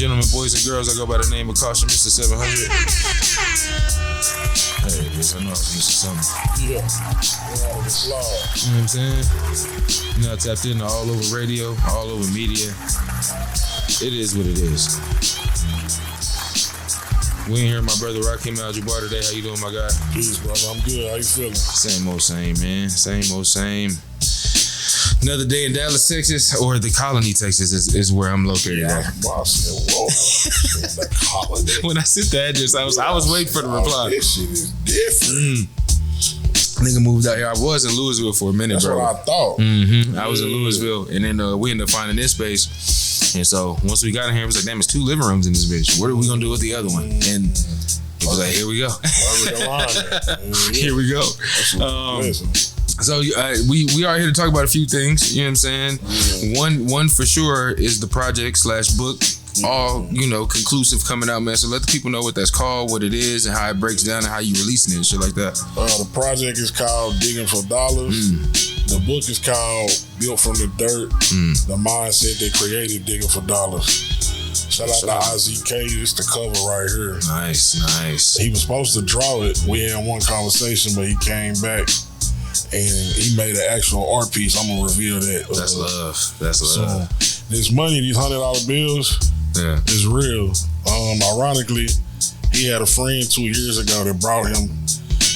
gentlemen, boys and girls, I go by the name of Caution Mr. 700. Hey, yes, I know it's Mr. Something. Yeah. You know what I'm saying? You know, I tapped into all over radio, all over media. It is what it is. We ain't heard my brother Rakim Al-Jabbar today. How you doing, my guy? Peace, brother. I'm good. How you feeling? Same old same, man. Same old same. Another day in Dallas, Texas, or the Colony, Texas is where I'm located at. I said, whoa. The Colony. When I sent the address, I was waiting for the reply. This shit is different. Nigga moved out here. I was in Louisville for a minute, That's bro. what I thought. I was in Louisville, and then we ended up finding this space. And so once we got in here, it was like, damn, it's 2 living rooms in this bitch. What are we gonna do with the other one? And it was like, here we go. Here we go. So we are here to talk about a few things. You know what I'm saying? One for sure is the project/book. All, you know, conclusive coming out, man. So let the people know what that's called, what it is, and how it breaks down, and how you releasing it and shit like that. The project is called Digging for Dollars. The book is called Built from the Dirt. The mindset that created Digging for Dollars. Shout out to IZK. It's the cover right here. Nice. He was supposed to draw it. We had one conversation, but he came back and he made an actual art piece. I'm gonna reveal that. That's love. That's love. So this money, these $100 bills, is real. Ironically, he had a friend 2 years ago that brought him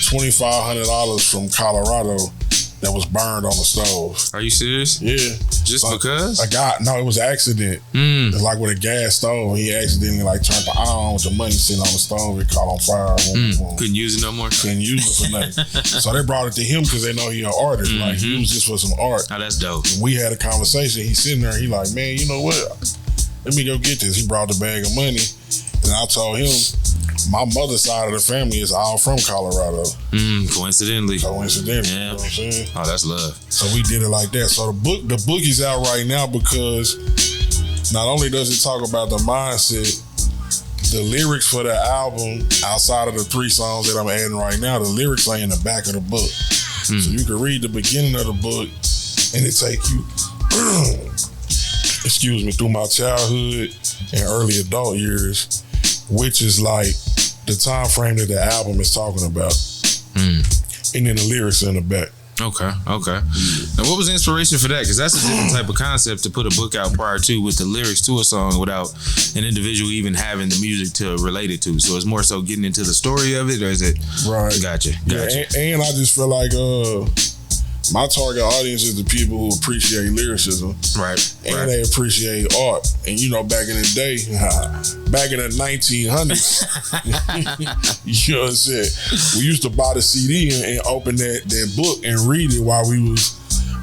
$2,500 from Colorado that was burned on the stove. Are you serious? Yeah. Just because? No, it was an accident. It's like with a gas stove. He accidentally turned the iron on with the money sitting on the stove. It caught on fire. Couldn't use it no more? Couldn't use it for nothing. So they brought it to him because they know he an artist. Like, he was just for some art. Oh, that's dope. And we had a conversation. He's sitting there. He like, man, you know what? Let me go get this. He brought the bag of money. And I told him, my mother's side of the family is all from Colorado. Coincidentally. Yeah. You know what I'm saying? Oh, that's love. So we did it like that. So the book is out right now because not only does it talk about the mindset, the lyrics for the album, outside of the 3 songs that I'm adding right now, the lyrics are in the back of the book. So you can read the beginning of the book and it take you through my childhood and early adult years, which is like the time frame that the album is talking about. And then the lyrics in the back. Okay. Now, what was the inspiration for that? Because that's a different type of concept to put a book out prior to with the lyrics to a song without an individual even having the music to relate it to. So it's more so getting into the story of it, or is it? Right. Gotcha. Yeah, and I just feel like my target audience is the people who appreciate lyricism. Right. And they appreciate art. And you know, back in the day, back in the 1900s, you know what I'm saying? We used to buy the CD and open that book and read it while we was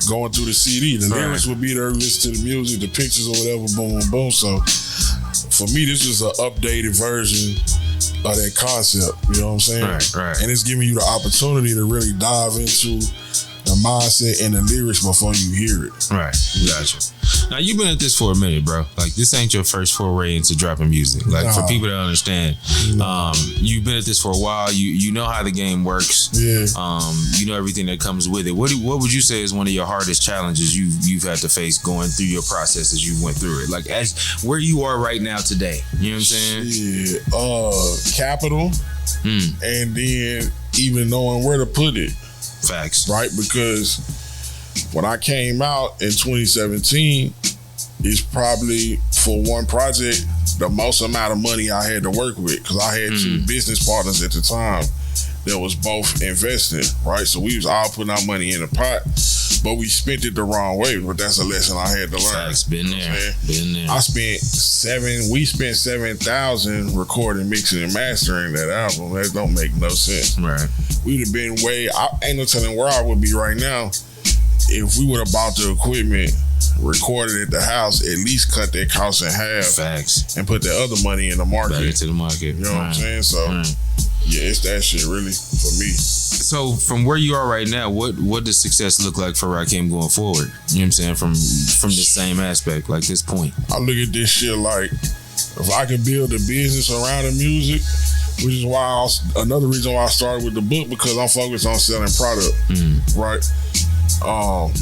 going through the CD. The lyrics would be there, listen to the music, the pictures or whatever, boom, boom, boom. So for me, this is an updated version of that concept. You know what I'm saying? Right. And it's giving you the opportunity to really dive into the mindset and the lyrics before you hear it. Right. Gotcha. Now, you've been at this for a minute, bro. Like, this ain't your first foray into dropping music. Like, for people to understand, you've been at this for a while. You know how the game works. Yeah. You know everything that comes with it. What would you say is one of your hardest challenges you've had to face going through your process as you went through it? Like, as where you are right now today. You know what I'm saying? Yeah. Capital. And then even knowing where to put it. Facts. Right? Because when I came out in 2017, it's probably for one project the most amount of money I had to work with, because I had 2 business partners at the time that was both investing, right? So we was all putting our money in the pot, but we spent it the wrong way. But that's a lesson I had to learn. Facts. Been there. I spent we spent $7,000 recording, mixing, and mastering that album. That don't make no sense. Right. We'd have been I ain't no telling where I would be right now if we would have bought the equipment, recorded at the house, at least cut that cost in half. Facts. And put the other money in the market. Back into the market. You know what I'm saying? So yeah, it's that shit really for me. So from where you are right now, what does success look like for Rakim going forward? You know what I'm saying? From the same aspect, like this point. I look at this shit like, if I could build a business around the music, which is why another reason why I started with the book, because I'm focused on selling product, right?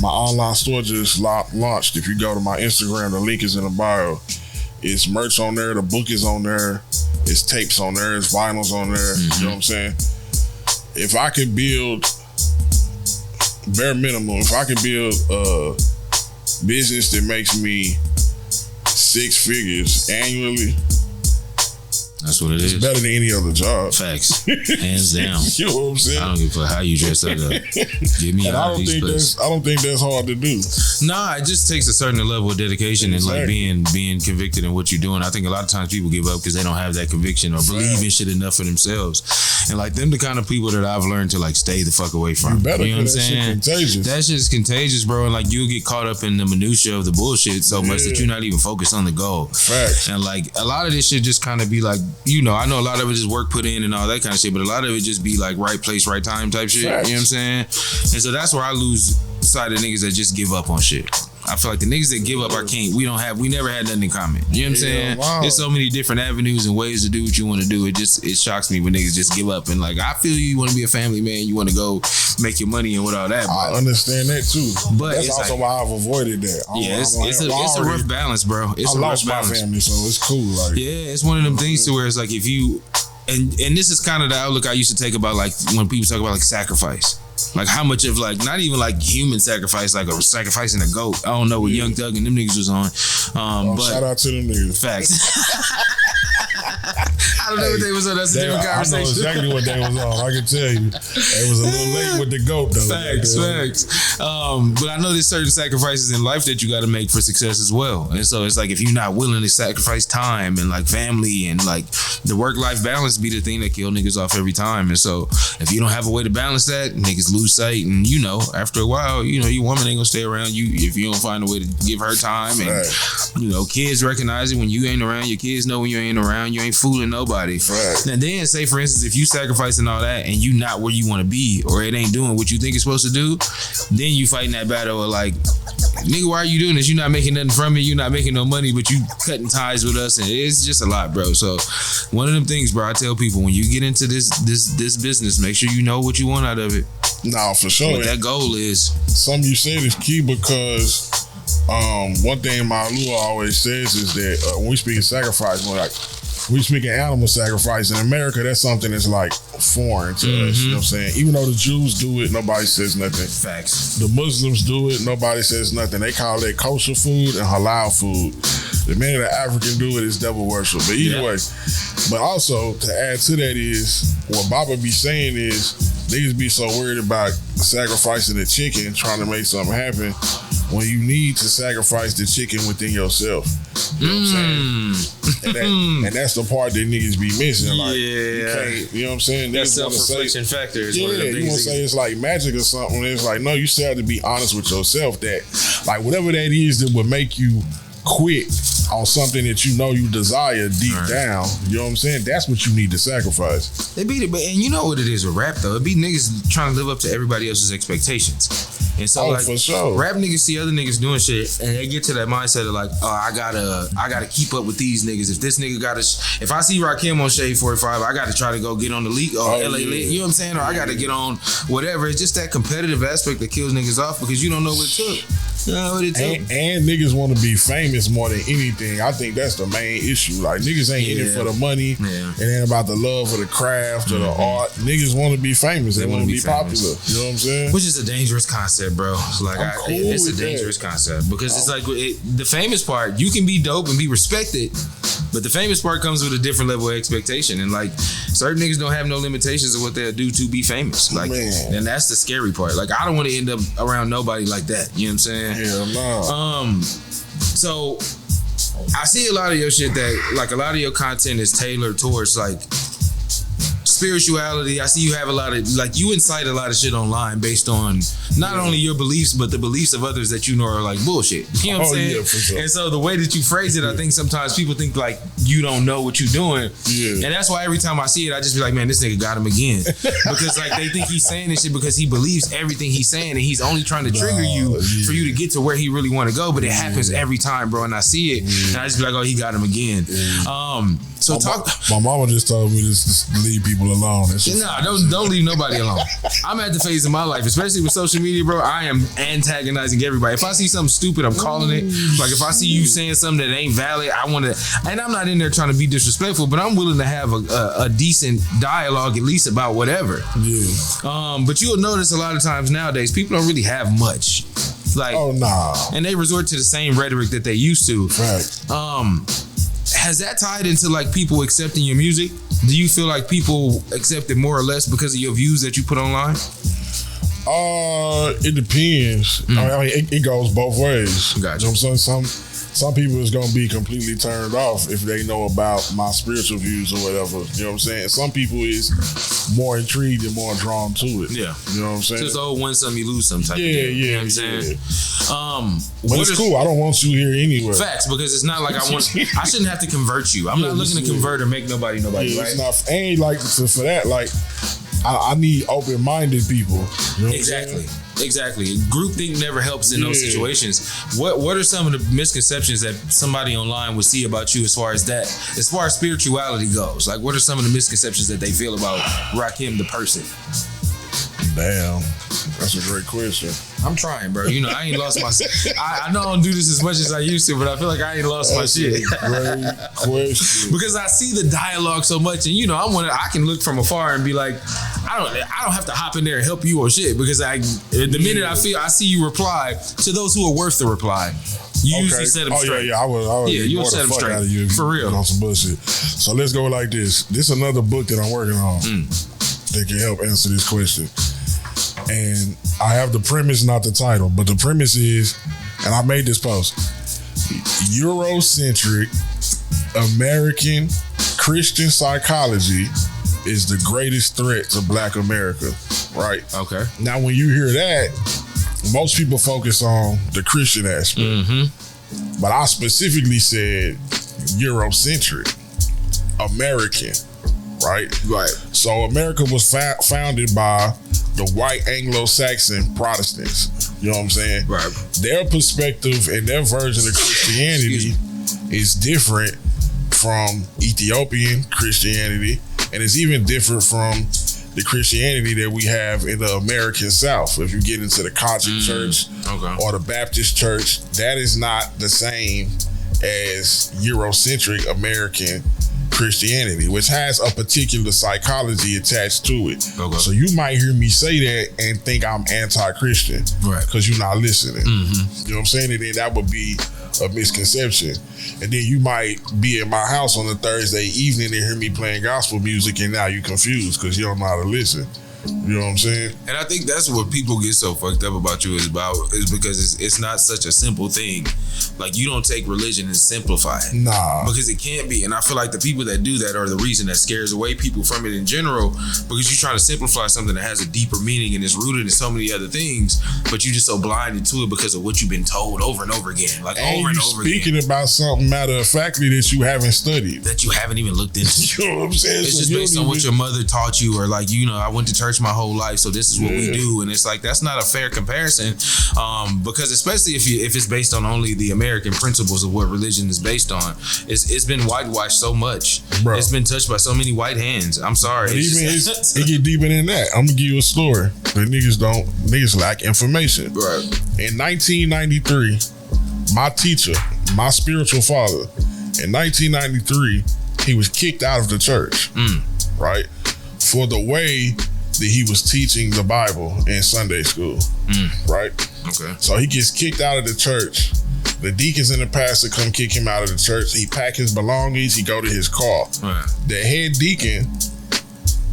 My online store just launched. If you go to my Instagram, the link is in the bio. It's merch on there. The book is on there. It's tapes on there. It's vinyls on there. You know what I'm saying? If I could build bare minimum, if I could build a business that makes me 6 figures annually, that's what it is. It's better than any other job. Facts. Hands down. You know what I'm saying? I don't give a fuck how you dress that up. Give me I don't think that's hard to do. Nah, it just takes a certain level of dedication and like being convicted in what you're doing. I think a lot of times people give up because they don't have that conviction or believe in shit enough for themselves. And like them the kind of people that I've learned to like stay the fuck away from. You better, you know what I'm that saying? Shit contagious. That shit's contagious, bro. And like you'll get caught up in the minutia of the bullshit so much that you're not even focused on the goal. Facts. And like a lot of this shit just kind of be like, you know, I know a lot of it is work put in and all that kind of shit, but a lot of it just be like right place, right time type shit. Facts. You know what I'm saying? And so that's where I lose sight of niggas that just give up on shit. I feel like the niggas that give up, we never had nothing in common. You know what I'm saying? Wow. There's so many different avenues and ways to do what you want to do. It shocks me when niggas just give up. And like, I feel you want to be a family man, you want to go make your money and with all that. I understand that too. But that's also like, why I've avoided that. It's a rough balance, bro. It's I a lost rough balance. my family, so it's cool. Like, yeah, it's one of them things to where it's like if you, and this is kind of the outlook I used to take about like when people talk about like sacrifice. Like how much of like not even like human sacrifice, like a sacrificing a goat. I don't know what Young Thug and them niggas was on. But shout out to them niggas. Facts. I don't know what they was on. That's a different conversation. I know exactly what they was on. I can tell you. It was a little late with the goat though. Facts. But I know there's certain sacrifices in life that you got to make for success as well. And so it's like if you're not willing to sacrifice time and like family and like the work-life balance be the thing that kill niggas off every time. And so if you don't have a way to balance that, niggas lose sight. And you know, after a while, you know, your woman ain't gonna stay around you if you don't find a way to give her time. And you know, kids recognize it when you ain't around. Your kids know when you ain't around. You ain't fooling nobody. Right. And then say for instance, if you sacrificing all that and you not where you want to be or it ain't doing what you think it's supposed to do, then you fighting that battle of like, nigga, why are you doing this? You not making nothing from it. You not making no money, but you cutting ties with us, and it's just a lot, bro. So one of them things, bro, I tell people when you get into this business, make sure you know what you want out of it. Nah, for sure. What that goal is. Something you said is key because one thing my Allova always says is that when we speak of sacrifice, we speak of animal sacrifice in America, that's something that's like foreign to us. You know what I'm saying? Even though the Jews do it, nobody says nothing. Facts. The Muslims do it, nobody says nothing. They call it kosher food and halal food. The minute the African do it, it's devil worship. But either way, but also to add to that is what Baba be saying is niggas be so worried about sacrificing the chicken, trying to make something happen, when you need to sacrifice the chicken within yourself. You know what I'm saying? And that's the part that niggas be missing. Like, you can't, you know what I'm saying? That self-reflection factor is one of the things. You want to say it's like magic or something. It's like, no, you still have to be honest with yourself that, like, whatever that is that would make you quit on something that you know you desire deep down, you know what I'm saying? That's what you need to sacrifice. They beat it, but and you know what it is with rap though. It be niggas trying to live up to everybody else's expectations. And so like for sure. Rap niggas see other niggas doing shit and they get to that mindset of like, oh, I gotta keep up with these niggas. If this nigga if I see Rakim on Shade 45, I gotta try to go get on the league or LA League, you know what I'm saying? Or I gotta get on whatever. It's just that competitive aspect that kills niggas off because you don't know what it took. You know what it took. And niggas want to be famous more than anything. I think that's the main issue. Like niggas ain't in it for the money. It ain't about the love of the craft or the art. Niggas want to be famous. They want to be popular. You know what I'm saying? Which is a dangerous concept, bro. Like it's a dangerous concept because it's like the famous part. You can be dope and be respected, but the famous part comes with a different level of expectation. And like certain niggas don't have no limitations of what they'll do to be famous. Like, and that's the scary part. Like I don't want to end up around nobody like that. You know what I'm saying? Hell no. So I see a lot of your shit that like a lot of your content is tailored towards like spirituality. I see you have a lot of like you incite a lot of shit online based on not only your beliefs but the beliefs of others that you know are like bullshit. You know what I'm saying? Yeah, for sure. And so the way that you phrase it, I think sometimes people think like you don't know what you're doing. Yeah. And that's why every time I see it, I just be like, man, this nigga got him again. Because like they think he's saying this shit because he believes everything he's saying and he's only trying to trigger you for you to get to where he really want to go. But it happens every time, bro. And I see it and I just be like, oh, he got him again. So my mama just told me this to leave people alone. Don't leave nobody alone. I'm at the phase of my life, especially with social media, bro. I am antagonizing everybody. If I see something stupid, I'm calling it. Like if I see you saying something that ain't valid, I want to. And I'm not in there trying to be disrespectful, but I'm willing to have a decent dialogue at least about whatever. Yeah. But you'll notice a lot of times nowadays people don't really have much. Like, oh nah. And they resort to the same rhetoric that they used to. Right. Has that tied into like people accepting your music? Do you feel like people accept it more or less because of your views that you put online? It depends. I mean, it goes both ways. Gotcha. You know what I'm saying? Some people is gonna be completely turned off if they know about my spiritual views or whatever. You know what I'm saying? Some people is more intrigued and more drawn to it. Yeah. You know what I'm saying? Just win some, you lose some type of thing. You know what I'm saying? But it's cool. I don't want you here anyway. Facts, because it's not like I shouldn't have to convert you. I'm not looking to convert or make nobody, right? It's not, ain't like for that, like I need open-minded people. You know Exactly. Groupthink never helps in those situations. What are some of the misconceptions that somebody online would see about you as far as spirituality goes? Like, what are some of the misconceptions that they feel about Rakim the person? Damn, that's a great question. I'm trying, bro. You know, I ain't lost my. I know I don't do this as much as I used to, but I feel like I ain't lost my shit. Great question. Because I see the dialogue so much, and you know, I can look from afar and be like, I don't have to hop in there and help you or shit, because the minute I see you reply to those who are worth the reply, you usually set them straight. I would. You'll set them straight. Out of you for real. On some bullshit. So let's go like this. This is another book that I'm working on that can help answer this question. And I have the premise, not the title, but the premise is, and I made this post, Eurocentric American Christian psychology is the greatest threat to Black America, right? Okay. Now, when you hear that, most people focus on the Christian aspect. But I specifically said Eurocentric American, right? Right. So America was founded by the white Anglo-Saxon Protestants. You know what I'm saying? Right. Their perspective and their version of Christianity is different from Ethiopian Christianity, and it's even different from the Christianity that we have in the American South. If you get into the Coptic Church or the Baptist Church, that is not the same as Eurocentric American Christianity, which has a particular psychology attached to it. So you might hear me say that and think I'm anti-Christian, right? Because you're not listening. You know what I'm saying? And then that would be a misconception. And then you might be at my house on a Thursday evening and hear me playing gospel music, and now you're confused because you don't know how to listen. You know what I'm saying? And I think that's what people get so fucked up about you is because it's not such a simple thing. Like, you don't take religion and simplify it. Nah. Because it can't be. And I feel like the people that do that are the reason that scares away people from it in general, because you're trying to simplify something that has a deeper meaning and is rooted in so many other things, but you're just so blinded to it because of what you've been told over and over again. Like, and over and over again. Speaking about something matter-of-factly that you haven't studied. That you haven't even looked into. You know what I'm saying? It's just based on what your mother taught you, or like, you know, I went to church my whole life, so this is what we do. And it's like, that's not a fair comparison, because especially if it's based on only the American principles of what religion is based on, it's been whitewashed so much. Bro. It's been touched by so many white hands. I'm sorry. It get deeper than that. I'm gonna give you a story. The niggas lack information. Right. In 1993, my teacher, my spiritual father, in 1993, he was kicked out of the church. Right? For the way that he was teaching the Bible in Sunday school. Right? Okay. So he gets kicked out of the church. The deacons and the pastor come kick him out of the church. He pack his belongings. He go to his car. Right. The head deacon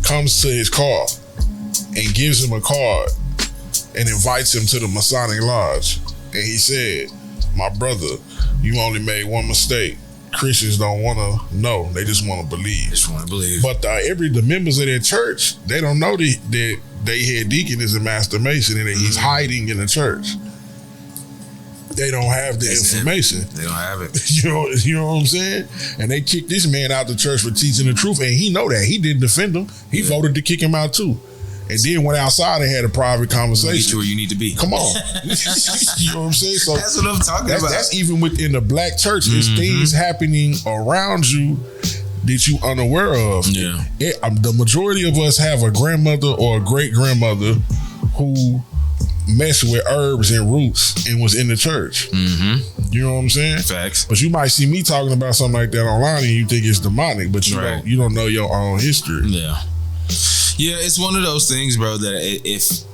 comes to his car and gives him a card and invites him to the Masonic Lodge. And he said, "My brother, you only made one mistake. Christians don't want to know. They just want to believe." But the members of their church, they don't know that they head deacon is a master mason and that he's hiding in the church. They don't have the information. They don't have it. You know what I'm saying? And they kicked this man out the church for teaching the truth, and he know that. He didn't defend him. He voted to kick him out too. And then went outside and had a private conversation. Get you where you need to be. Come on. You know what I'm saying? So that's what I'm talking about. That's even within the Black church. There's things happening around you that you unaware of. Yeah. The majority of us have a grandmother or a great grandmother who messed with herbs and roots and was in the church. Mm-hmm. You know what I'm saying? Facts. But you might see me talking about something like that online and you think it's demonic, but you don't know your own history. Yeah. Yeah, it's one of those things, bro, that if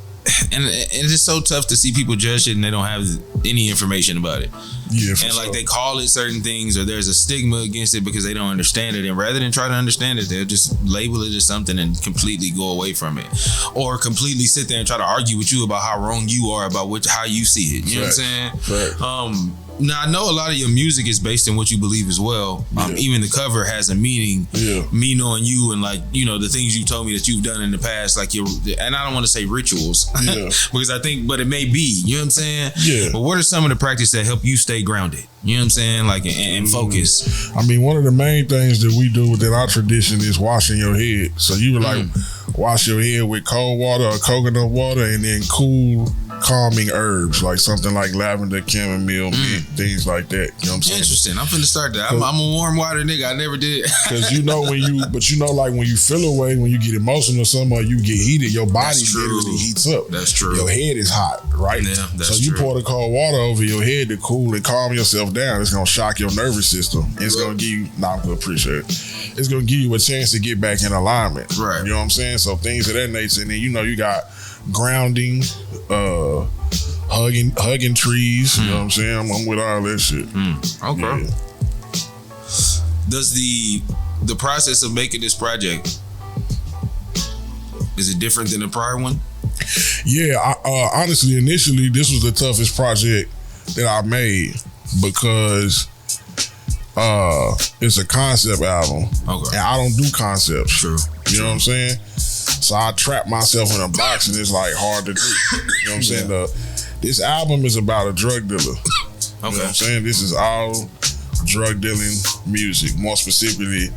and it's just so tough to see people judge it and they don't have any information about it. Yeah, and like they call it certain things or there's a stigma against it because they don't understand it, and rather than try to understand it, they'll just label it as something and completely go away from it, or completely sit there and try to argue with you about how wrong you are about how you see it. You know what I'm saying? Right. Now I know a lot of your music is based in what you believe as well. Even the cover has a meaning. Yeah. Me knowing you and like the things you told me that you've done in the past, like and I don't want to say rituals, because I think, but it may be. You know what I'm saying? Yeah. But what are some of the practices that help you stay grounded? You know what I'm saying? Like and focus. I mean, one of the main things that we do within our tradition is washing your head. So you would like wash your head with cold water or coconut water, and then cool, calming herbs like something like lavender, chamomile, mint, things like that. You know what I'm saying? Interesting. I'm finna start that. I'm a warm water nigga. I never did. Because like when you feel away, when you get emotional or something, or you get heated, your body literally heats up. That's true. Your head is hot, right? Yeah, that's so you pour the cold water over your head to cool and calm yourself down. It's gonna shock your nervous system. It's gonna give you. I'm gonna appreciate it. It's gonna give you a chance to get back in alignment. Right. You know what I'm saying? So things of that nature, and then you got grounding, hugging trees. You know what I'm saying? I'm with all that shit. Okay. Yeah. Does the process of making this project, is it different than the prior one? Yeah, honestly, initially this was the toughest project that I made because it's a concept album. Okay. And I don't do concepts. True. You know what I'm saying? So I trap myself in a box and it's like hard to do. You know what I'm saying? This album is about a drug dealer. Okay. You know what I'm saying? This is all drug dealing music, more specifically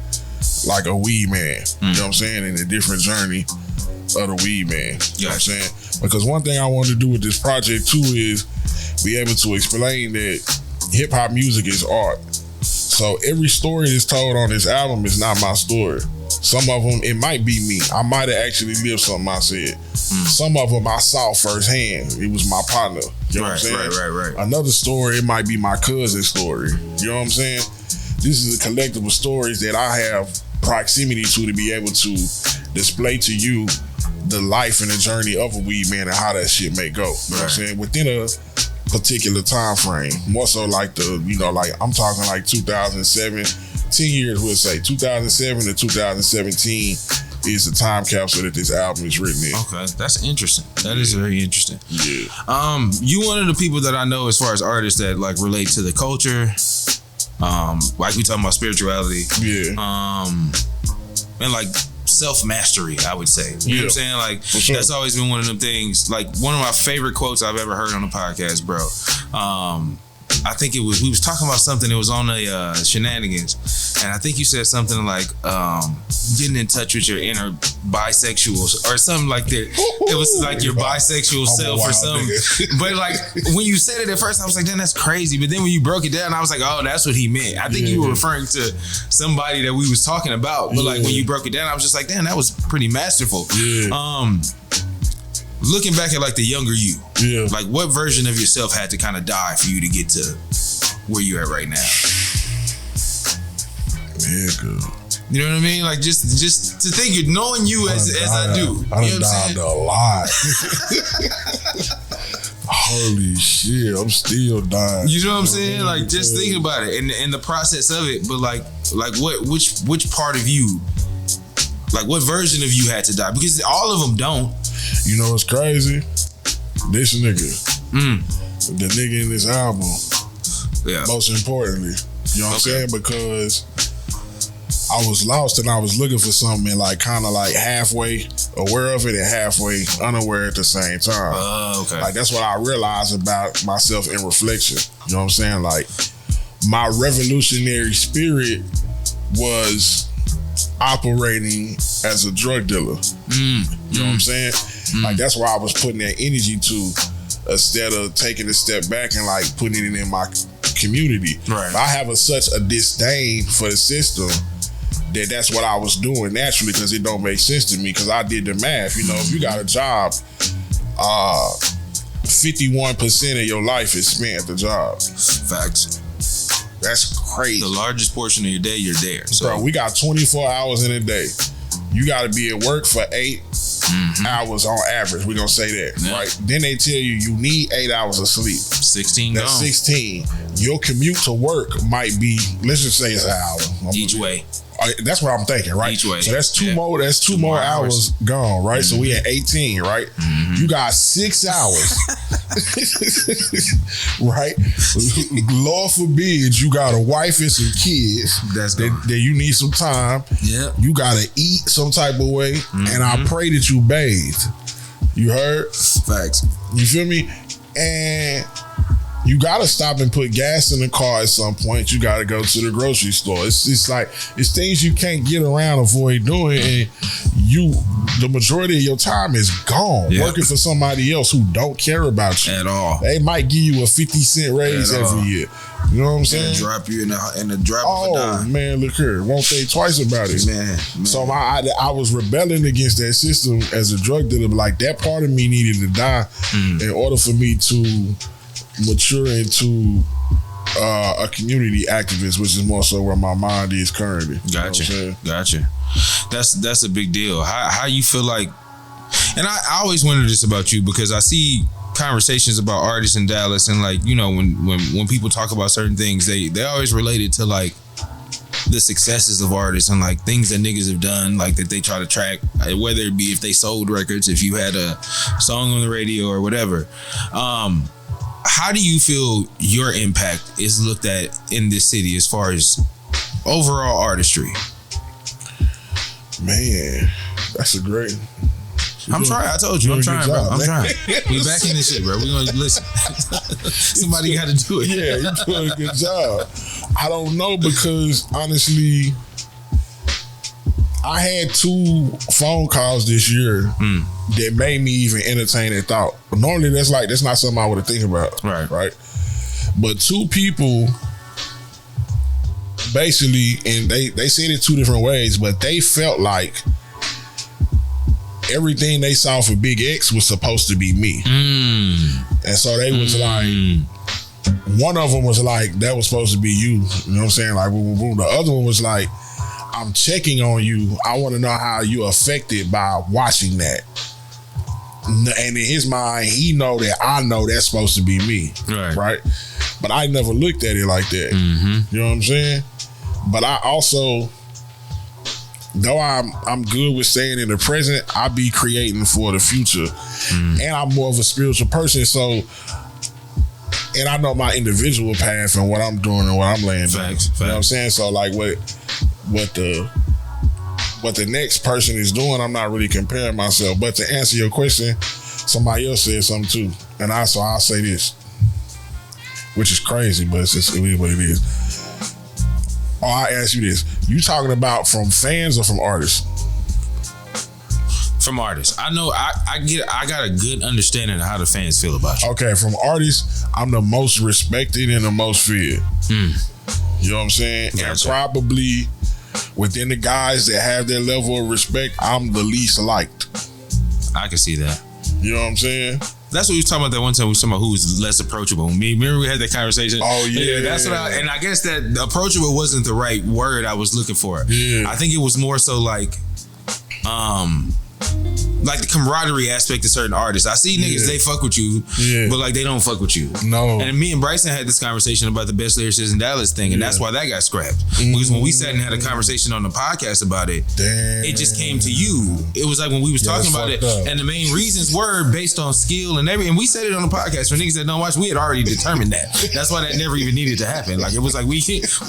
like a weed man. You know what I'm saying? And a different journey of the weed man. You know what I'm saying? Because one thing I wanted to do with this project too is be able to explain that hip hop music is art. So every story that's told on this album is not my story. Some of them, it might be me. I might have actually lived something I said. Some of them I saw firsthand. It was my partner. You know what I'm saying? Right. Another story, it might be my cousin's story. You know what I'm saying? This is a collective of stories that I have proximity to be able to display to you the life and the journey of a weed man and how that shit may go. You know what I'm saying? Within a particular time frame. More so like I'm talking like 2007, 10 years we'll say. 2007 to 2017 is the time capsule that this album is written in. Okay, that's interesting. That is very interesting. Yeah. You one of the people that I know as far as artists that like relate to the culture. Like we talking about spirituality. Yeah. And like self-mastery, I would say. You know what I'm saying? Like, that's always been one of them things. Like, one of my favorite quotes I've ever heard on the podcast, bro. I think we was talking about something that was on the Shenanigans, and I think you said something like getting in touch with your inner bisexual or something like that. It was like your bisexual self or something. But like when you said it at first, I was like, damn, that's crazy. But then when you broke it down, I was like, oh, that's what he meant. I think you were referring to somebody that we was talking about. But like when you broke it down, I was just like, damn, that was pretty masterful. Looking back at like the younger you, like what version of yourself had to kind of die for you to get to where you're at right now? Yeah, good. You know what I mean? Like just to think, knowing you as I do. I done died a lot. Holy shit, I'm still dying. You know what I'm saying? Like just think about it and the process of it. But like which part of you, like what version of you had to die? Because all of them don't. You know what's crazy? This nigga. The nigga in this album. Yeah. Most importantly. You know what I'm saying? Because I was lost and I was looking for something and like kind of like halfway aware of it and halfway unaware at the same time. Okay. Like that's what I realized about myself in reflection. You know what I'm saying? Like my revolutionary spirit was operating as a drug dealer. You know what I'm saying? Like that's where I was putting that energy to instead of taking a step back and like putting it in my community. Right. I have such a disdain for the system that's what I was doing naturally because it don't make sense to me because I did the math. You know, if you got a job, 51% of your life is spent at the job. Facts. That's crazy. The largest portion of your day, you're there. So bro, we got 24 hours in a day. You got to be at work for 8 hours on average. We're going to say that, right? Then they tell you need 8 hours of sleep. 16 That's gone. 16. Your commute to work might be, let's just say it's an hour. Each way. That's what I'm thinking, right? Each way. So that's two more. That's two more hours gone, right? So we at 18, right? You got 6 hours, right? Lord forbid you got a wife and some kids. That you need some time. Yeah. You gotta eat some type of way, and I pray that you bathe. You heard? Facts. You feel me? And you gotta stop and put gas in the car at some point. You gotta go to the grocery store. It's like it's things you can't get around, avoid doing, and the majority of your time is gone working for somebody else who don't care about you at all. They might give you a 50-cent raise every year. You know what I'm saying? And drop you in the drop of a dime. Man, look here. Won't think twice about it. Man. So I was rebelling against that system as a drug dealer. But like that part of me needed to die in order for me to mature into a community activist, which is more so where my mind is currently. Gotcha. That's a big deal. How you feel like, and I always wonder this about you because I see conversations about artists in Dallas and like, you know, when people talk about certain things, they always relate it to like the successes of artists and like things that niggas have done, like that they try to track, whether it be if they sold records, if you had a song on the radio or whatever. How do you feel your impact is looked at in this city as far as overall artistry? Man, that's a great. I'm trying. I told you. I'm trying, bro. I'm trying. We back in this shit, bro. We gonna listen. Somebody got to do it. Yeah, you're doing a good job. I don't know because honestly, I had 2 phone calls this year that made me even entertain that thought. Normally, that's not something I would have think about. Right. But 2 people basically, and they said it 2 different ways, but they felt like everything they saw for Big X was supposed to be me. And so they was like, one of them was like, that was supposed to be you. You know what I'm saying? Like, boom, boom, boom. The other one was like, I'm checking on you. I want to know how you're affected by watching that. And in his mind, he know that I know that's supposed to be me. Right? But I never looked at it like that. You know what I'm saying? But I also, though I'm good with staying in the present, I be creating for the future. And I'm more of a spiritual person, so, and I know my individual path and what I'm doing and what I'm laying down. You know what I'm saying? So like what the next person is doing, I'm not really comparing myself. But to answer your question, somebody else said something too. And I'll say this, which is crazy, but it is what it is. I ask you this. You talking about from fans or from artists? From artists. I know I got a good understanding of how the fans feel about you. Okay, from artists, I'm the most respected and the most feared. You know what I'm saying? Gotcha. And probably within the guys that have that level of respect, I'm the least liked. I can see that. You know what I'm saying? That's what we was talking about that one time. We was talking about who was less approachable. Remember we had that conversation? Oh, yeah. That's what and I guess that approachable wasn't the right word I was looking for. Yeah. I think it was more so like the camaraderie aspect of certain artists. I see niggas, they fuck with you, but like they don't fuck with you. No. And me and Bryson had this conversation about the best lyricists in Dallas thing, and that's why that got scrapped. Because when we sat and had a conversation on the podcast about it, it just came to you. It was like when we was talking about it, and the main reasons were based on skill and everything. And we said it on the podcast. For niggas that don't watch, we had already determined that. That's why that never even needed to happen. Like it was like we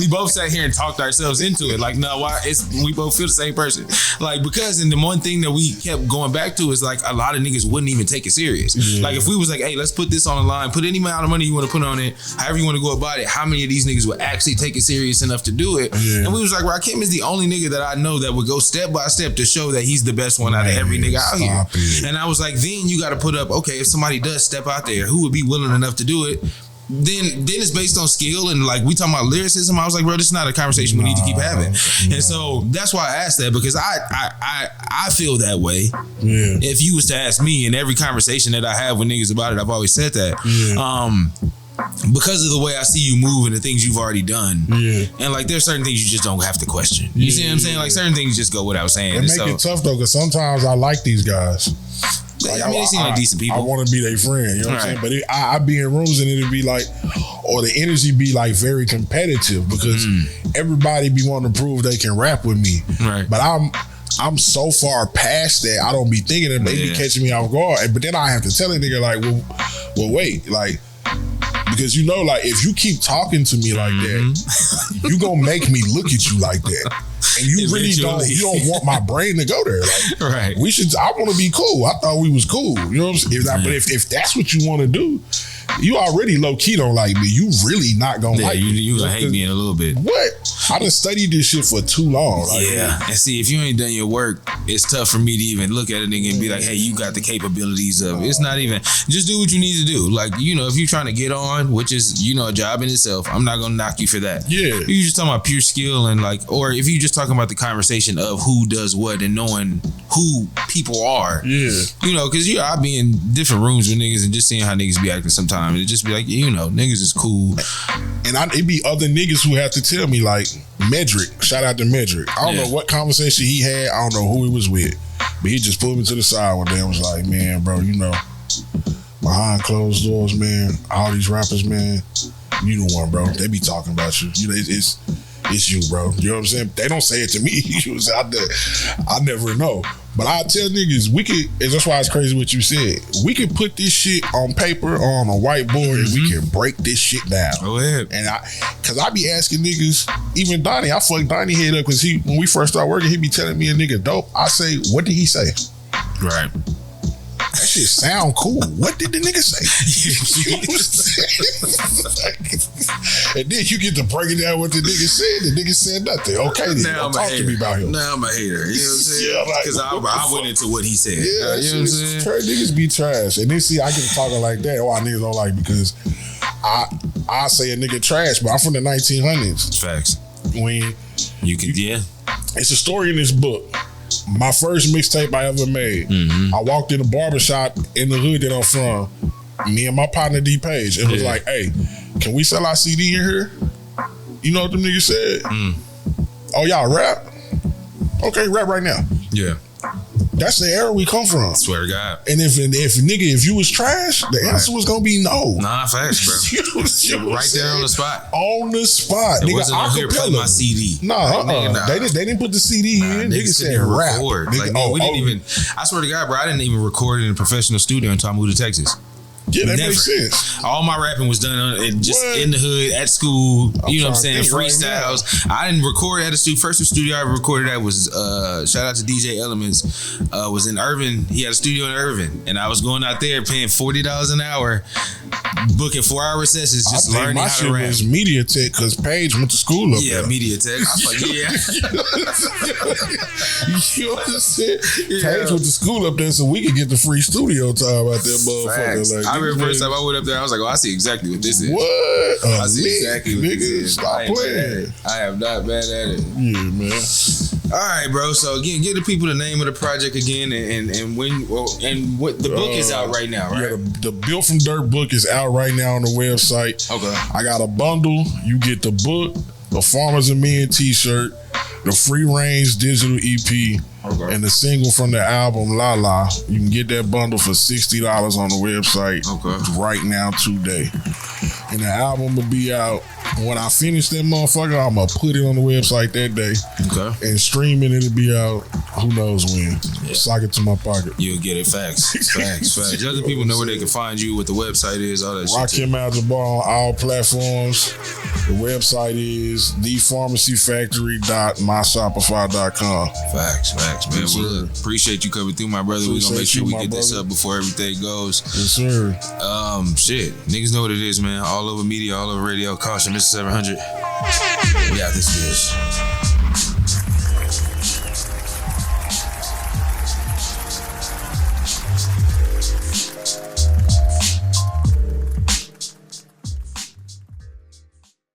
both sat here and talked ourselves into it. Like, no, why? We both feel the same person. Like, because, and the one thing that we kept going back to is like a lot of niggas wouldn't even take it serious. Like if we was like, hey, let's put this on the line, put any amount of money you want to put on it, however you want to go about it, how many of these niggas would actually take it serious enough to do it? And we was like, Rakim is the only nigga that I know that would go step by step to show that he's the best one out of every nigga out here. And I was like, then you got to put up, okay, if somebody does step out there, who would be willing enough to do it? then it's based on skill and like we talking about lyricism. I was like, bro, this is not a conversation we need to keep having. And so that's why I asked that, because I feel that way. Yeah. If you was to ask me in every conversation that I have with niggas about it, I've always said that. Yeah. Because of the way I see you move and the things you've already done. Yeah. And like there's certain things you just don't have to question. You see what I'm saying? Like certain things just go without saying. It make it tough though, because sometimes I like these guys. Like, I mean, they seem like decent people. I want to be their friend, you know what I'm saying? But I be in rooms and it'd be like, or the energy be like very competitive, because everybody be wanting to prove they can rap with me. Right. But I'm so far past that, I don't be thinking that they be catching me off guard. But then I have to tell a nigga like, well, wait, like, because you know, like, if you keep talking to me like that, you gonna make me look at you like that. And you really don't want my brain to go there. Like, right. I want to be cool. I thought we was cool. You know what I'm saying? But if that's what you want to do, you already low key don't like me. You really not gonna like me. You gonna hate me in a little bit. What? I done studied this shit for too long. Like, and see, if you ain't done your work, it's tough for me to even look at a nigga and be like, hey, you got the capabilities of it. It's not even, just do what you need to do. Like, you know, if you're trying to get on, which is, you know, a job in itself, I'm not gonna knock you for that. Yeah. You just talking about pure skill and like, or if you just talking about the conversation of who does what and knowing who people are. Yeah. You know, because I be in different rooms with niggas and just seeing how niggas be acting sometimes. And it just be like, you know, niggas is cool. And it be other niggas who have to tell me, like, Medrick, shout out to Medrick. I don't know what conversation he had. I don't know who he was with. But he just pulled me to the side one day and was like, man, bro, you know, behind closed doors, man, all these rappers, man, you the one, bro. They be talking about you. You know, it's you, bro. You know what I'm saying? They don't say it to me. You was out there. I never know. But I tell niggas, we could, and that's why it's crazy what you said. We could put this shit on paper or on a whiteboard and we can break this shit down. Go ahead. And cause I be asking niggas, even Donnie, I fuck Donnie head up because when we first started working, he be telling me a nigga dope. I say, what did he say? Right. That shit sound cool. What did the nigga say? You know what I'm saying? And then you get to breaking down what the nigga said. The nigga said nothing. Okay, then now talk to me about him. Now I'm a hater. You know what I'm saying? Yeah, like, because I went into what he said. Yeah, you know what I'm saying? Niggas be trash. And then see, I get to talking like that. Why niggas don't like me? Because I say a nigga trash, but I'm from the 1900s. Facts. When it's a story in this book. My first mixtape I ever made. I walked in a barbershop in the hood that I'm from. Me and my partner D Page. It was like, hey, can we sell our CD in here? You know what them niggas said? Oh, y'all rap? Okay, rap right now. Yeah. That's the era we come from. Swear to God. And if you was trash, the answer was gonna be no. Nah, facts, bro. Right there on the spot. On the spot. It nigga, wasn't on here play my CD. Nah. They didn't put the CD in. Niggas said rap. Nigga, we didn't even. I swear to God, bro, I didn't even record it in a professional studio until I moved to Texas. Yeah, that makes sense. All my rapping was done in the hood, at school. You know what I'm saying? Freestyles. Right, I didn't record at a studio. First studio I recorded at was shout out to DJ Elements. Was in Irvin. He had a studio in Irvin, and I was going out there paying $40 an hour, booking 4-hour sessions, just learning how to rap. Was Media Tech because Paige went to school up there. Yeah, Media Tech. I was like, yeah. You know what I'm saying? Paige went to school up there so we could get the free studio time out there, motherfucker. Like, I remember the first time I went up there, I was like, oh, I see exactly what this is. What? I see exactly what this is. Stop playing. I am not bad at it. Yeah, man. All right, bro. So again, give the people the name of the project again, and what the book is out right now, right? Yeah, the Built from Dirt book is out right now on the website. Okay. I got a bundle. You get the book, the Farmers and Men t-shirt, the Free Range digital EP, and the single from the album La La. You can get that bundle for $60 on the website right now today. And the album will be out. When I finish that motherfucker, I'm going to put it on the website that day. Okay. And streaming, it'll be out who knows when. Yeah. Sock it to my pocket. You'll get it. Facts. Facts. Other people know where they can find you, what the website is, all that shit. Rakim Abdul-Jabbar on all platforms. The website is thepharmacyfactory.myshopify.com. Facts, man. Well, appreciate you coming through, my brother. We're going to make sure we get this up before everything goes. Yes, sir. Shit. Niggas know what it is, man. All over media, all over radio. Caution, Mr. 700. We out this bitch.